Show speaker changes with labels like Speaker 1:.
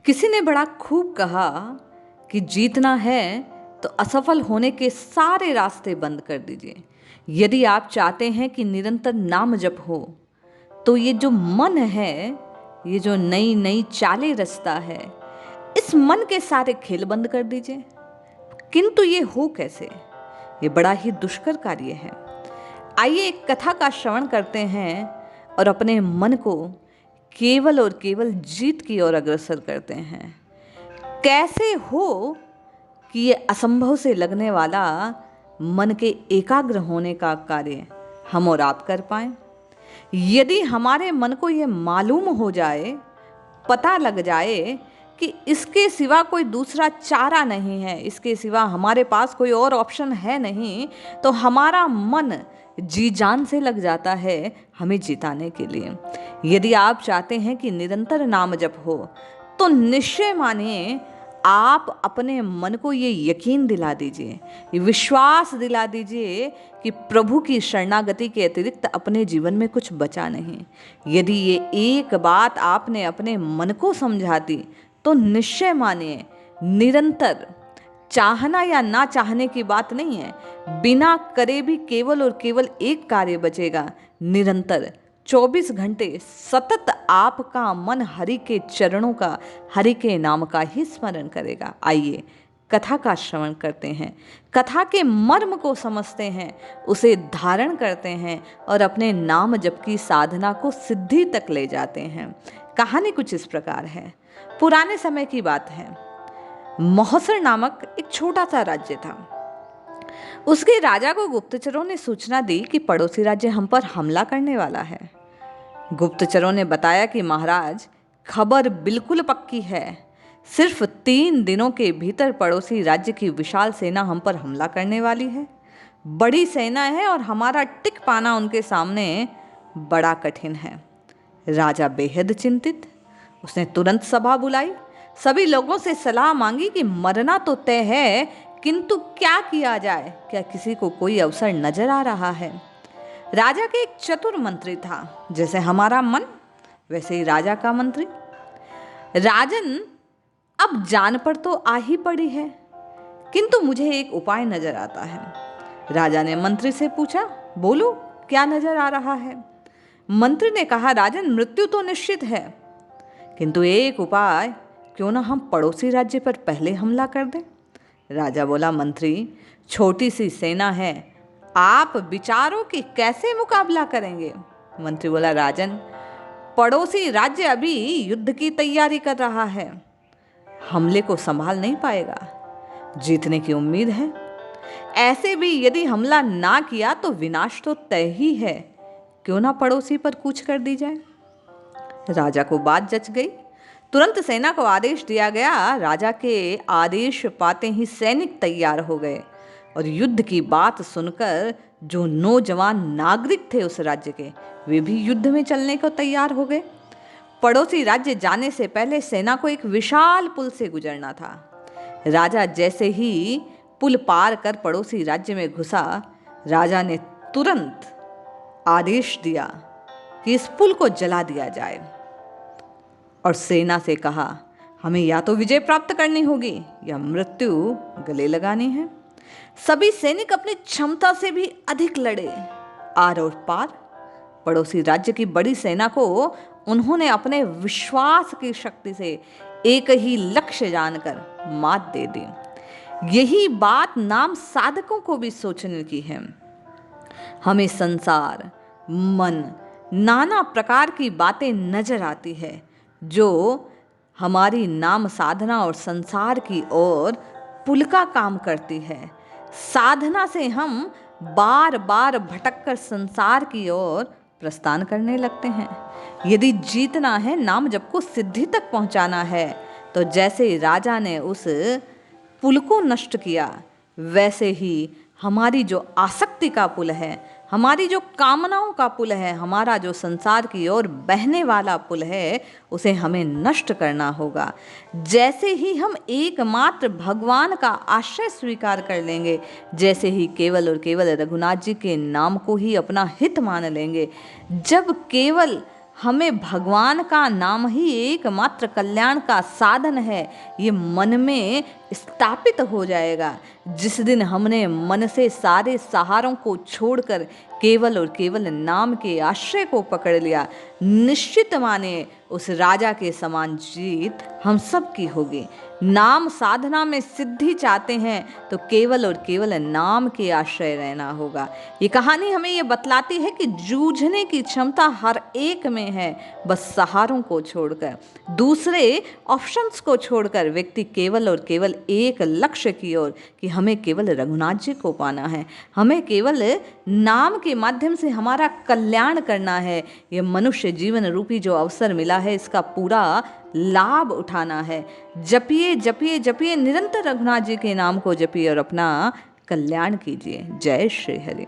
Speaker 1: किसी ने बड़ा खूब कहा कि जीतना है तो असफल होने के सारे रास्ते बंद कर दीजिए। यदि आप चाहते हैं कि निरंतर नाम जप हो तो ये जो मन है, ये जो नई नई चालें रचता है, इस मन के सारे खेल बंद कर दीजिए। किंतु ये हो कैसे? ये बड़ा ही दुष्कर कार्य है। आइए एक कथा का श्रवण करते हैं और अपने मन को केवल और केवल जीत की ओर अग्रसर करते हैं। कैसे हो कि ये असंभव से लगने वाला मन के एकाग्र होने का कार्य हम और आप कर पाएं। यदि हमारे मन को ये मालूम हो जाए, पता लग जाए कि इसके सिवा कोई दूसरा चारा नहीं है, इसके सिवा हमारे पास कोई और ऑप्शन है नहीं, तो हमारा मन जी जान से लग जाता है हमें जिताने के लिए। यदि आप चाहते हैं कि निरंतर नाम जप हो तो निश्चय मानिए, आप अपने मन को ये यकीन दिला दीजिए, ये विश्वास दिला दीजिए कि प्रभु की शरणागति के अतिरिक्त अपने जीवन में कुछ बचा नहीं। यदि ये एक बात आपने अपने मन को समझा दी तो निश्चय मानिए, निरंतर चाहना या ना चाहने की बात नहीं है, बिना करे भी केवल और केवल एक कार्य बचेगा। निरंतर 24 घंटे सतत आपका मन हरि के चरणों का, हरि के नाम का ही स्मरण करेगा। आइए कथा का श्रवण करते हैं, कथा के मर्म को समझते हैं, उसे धारण करते हैं और अपने नाम जप की साधना को सिद्धि तक ले जाते हैं। कहानी कुछ इस प्रकार है। पुराने समय की बात है। महोसर नामक एक छोटा सा राज्य था। उसके राजा को गुप्तचरों ने सूचना दी कि पड़ोसी राज्य हम पर हमला करने वाला है। गुप्तचरों ने बताया कि महाराज, खबर बिल्कुल पक्की है, सिर्फ 3 दिनों के भीतर पड़ोसी राज्य की विशाल सेना हम पर हमला करने वाली है। बड़ी सेना है और हमारा टिक पाना उनके सामने बड़ा कठिन है। राजा बेहद चिंतित, उसने तुरंत सभा बुलाई, सभी लोगों से सलाह मांगी कि मरना तो तय है, किंतु क्या किया जाए? क्या किसी को कोई अवसर नजर आ रहा है? राजा के एक चतुर मंत्री था। जैसे हमारा मन, वैसे ही राजा का मंत्री। राजन, अब जान पर तो आ ही पड़ी है, किंतु मुझे एक उपाय नजर आता है। राजा ने मंत्री से पूछा, बोलो क्या नजर आ रहा है? मंत्री ने कहा, राजन, मृत्यु तो निश्चित है, किंतु एक उपाय, क्यों ना हम पड़ोसी राज्य पर पहले हमला कर दें? राजा बोला, मंत्री, छोटी सी सेना है, आप विचारो कि कैसे मुकाबला करेंगे? मंत्री बोला, राजन, पड़ोसी राज्य अभी युद्ध की तैयारी कर रहा है, हमले को संभाल नहीं पाएगा, जीतने की उम्मीद है। ऐसे भी यदि हमला ना किया तो विनाश तो तय ही है, क्यों ना पड़ोसी पर कूच कर दी जाए? राजा को बात जच गई। तुरंत सेना को आदेश दिया गया। राजा के आदेश पाते ही सैनिक तैयार हो गए और युद्ध की बात सुनकर जो नौजवान नागरिक थे उस राज्य के, वे भी युद्ध में चलने को तैयार हो गए। पड़ोसी राज्य जाने से पहले सेना को एक विशाल पुल से गुजरना था। राजा जैसे ही पुल पार कर पड़ोसी राज्य में घुसा, राजा ने तुरंत आदेश दिया कि इस पुल को जला दिया जाए और सेना से कहा, हमें या तो विजय प्राप्त करनी होगी या मृत्यु गले लगानी है। सभी सैनिक अपनी क्षमता से भी अधिक लड़े, आर और पार। पड़ोसी राज्य की बड़ी सेना को उन्होंने अपने विश्वास की शक्ति से एक ही लक्ष्य जानकर मात दे दी। यही बात नाम साधकों को भी सोचने की है। हमें संसार, मन, नाना प्रकार की बातें नजर आती है जो हमारी नाम साधना और संसार की ओर पुल का काम करती है। साधना से हम बार बार भटककर संसार की ओर प्रस्थान करने लगते हैं। यदि जीतना है, नाम जप को सिद्धि तक पहुंचाना है, तो जैसे राजा ने उस पुल को नष्ट किया, वैसे ही हमारी जो आसक्ति का पुल है, हमारी जो कामनाओं का पुल है, हमारा जो संसार की ओर बहने वाला पुल है, उसे हमें नष्ट करना होगा। जैसे ही हम एकमात्र भगवान का आश्रय स्वीकार कर लेंगे, जैसे ही केवल और केवल रघुनाथ जी के नाम को ही अपना हित मान लेंगे, जब केवल हमें भगवान का नाम ही एकमात्र कल्याण का साधन है, ये मन में स्थापित हो जाएगा। जिस दिन हमने मन से सारे सहारों को छोड़कर केवल और केवल नाम के आश्रय को पकड़ लिया, निश्चित माने उस राजा के समान जीत हम सब की होगी। नाम साधना में सिद्धि चाहते हैं तो केवल और केवल नाम के आश्रय रहना होगा। ये कहानी हमें ये बतलाती है कि जूझने की क्षमता हर एक में है, बस सहारों को छोड़कर, दूसरे ऑप्शंस को छोड़कर व्यक्ति केवल और केवल एक लक्ष्य की ओर, कि हमें केवल रघुनाथ जी को पाना है, हमें केवल नाम के माध्यम से हमारा कल्याण करना है। ये मनुष्य जीवन रूपी जो अवसर मिला है, इसका पूरा लाभ उठाना है। जपिए जपिए जपिए, निरंतर रघुनाथ जी के नाम को जपिए और अपना कल्याण कीजिए। जय श्री हरि।